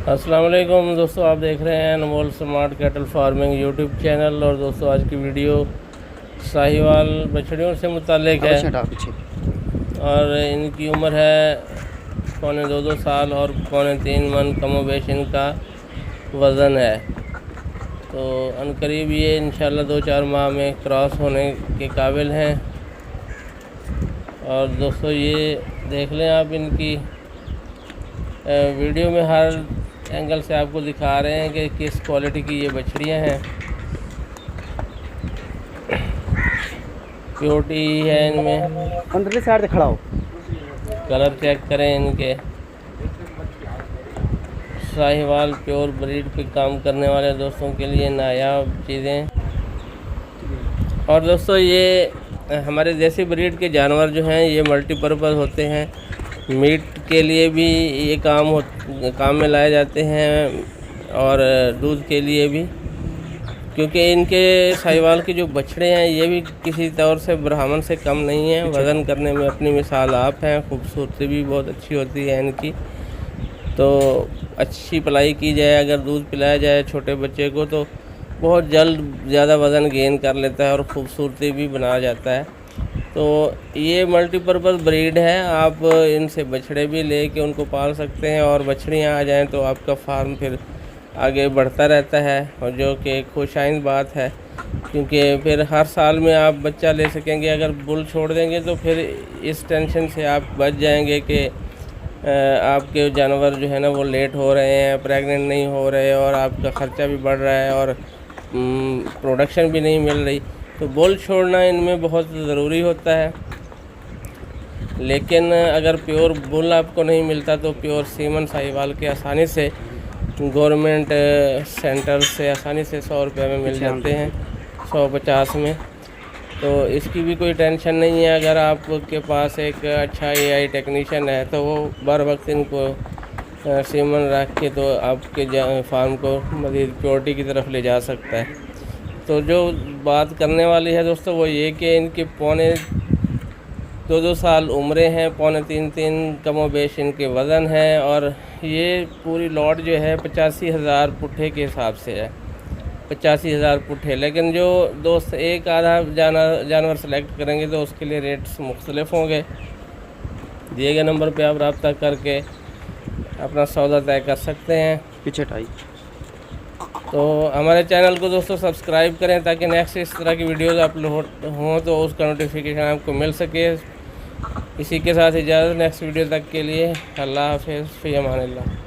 السلام علیکم دوستو، آپ دیکھ رہے ہیں Anmol smart cattle farming YouTube channel. اور دوستو آج کی ویڈیو ساہیوال بچڑیوں سے متعلق ہے، اور ان کی عمر ہے 2.25 سال اور 3.25 من کم و بیش ان کا وزن ہے۔ تو عنقریب یہ انشاءاللہ 2-4 ماہ میں کراس ہونے کے قابل ہیں۔ اور دوستو یہ دیکھ لیں آپ، ان کی ویڈیو میں ہر اینگل سے آپ کو دکھا رہے ہیں کہ کس کوالٹی کی یہ بچڑیاں ہیں۔ پیورٹی ہے ان میں، اندرلی سائڈ سے کھڑا ہو، کلر چیک کریں ان کے۔ ساہیوال پیور بریڈ پہ کام کرنے والے دوستوں کے لیے نایاب چیزیں۔ اور دوستو یہ ہمارے دیسی بریڈ کے جانور جو ہیں یہ ملٹی پرپز ہوتے ہیں، میٹ کے لیے بھی یہ کام میں لائے جاتے ہیں اور دودھ کے لیے بھی، کیونکہ ان کے ساہیوال کے جو بچڑے ہیں یہ بھی کسی طور سے برہمن سے کم نہیں ہیں۔ وزن کرنے میں اپنی مثال آپ ہیں، خوبصورتی بھی بہت اچھی ہوتی ہے ان کی۔ تو اچھی پلائی کی جائے، اگر دودھ پلایا جائے چھوٹے بچے کو تو بہت جلد زیادہ وزن گین کر لیتا ہے اور خوبصورتی بھی بنا جاتا ہے۔ تو یہ ملٹی پرپز بریڈ ہے، آپ ان سے بچڑے بھی لے کے ان کو پال سکتے ہیں، اور بچڑیاں آ جائیں تو آپ کا فارم پھر آگے بڑھتا رہتا ہے، اور جو کہ ایک خوش آئند بات ہے، کیونکہ پھر ہر سال میں آپ بچہ لے سکیں گے۔ اگر بل چھوڑ دیں گے تو پھر اس ٹینشن سے آپ بچ جائیں گے کہ آپ کے جانور جو ہے نا وہ لیٹ ہو رہے ہیں، پریگننٹ نہیں ہو رہے، اور آپ کا خرچہ بھی بڑھ رہا ہے اور پروڈکشن بھی نہیں مل رہی۔ تو بول چھوڑنا ان میں بہت ضروری ہوتا ہے، لیکن اگر پیور بل آپ کو نہیں ملتا تو پیور سیمن ساہیوال کے آسانی سے گورنمنٹ سینٹر سے آسانی سے 100 روپے میں مل جاتے ہیں، 150 میں۔ تو اس کی بھی کوئی ٹینشن نہیں ہے۔ اگر آپ کے پاس ایک اچھا AI ٹیکنیشین ہے تو وہ بر وقت ان کو سیمن رکھ کے تو آپ کے فارم کو مزید پیورٹی کی طرف لے جا سکتا ہے۔ تو جو بات کرنے والی ہے دوستو وہ یہ کہ ان کے 2.25 سال عمریں ہیں، 2.25-3 کم و بیش ان کے وزن ہے، اور یہ پوری لاٹ جو ہے 85,000 پٹھے کے حساب سے ہے، 85,000 پٹھے۔ لیکن جو دوست ایک آدھا جانور سلیکٹ کریں گے تو اس کے لیے ریٹس مختلف ہوں گے۔ دیے گئے نمبر پہ آپ رابطہ کر کے اپنا سودا طے کر سکتے ہیں۔ پیچھے ٹائی۔ تو ہمارے چینل کو دوستو سبسکرائب کریں تاکہ نیکسٹ اس طرح کی ویڈیوز اپلوڈ ہوں تو اس کا نوٹیفیکیشن آپ کو مل سکے۔ اسی کے ساتھ اجازت نیکسٹ ویڈیو تک کے لیے۔ اللہ حافظ، فی امان اللہ۔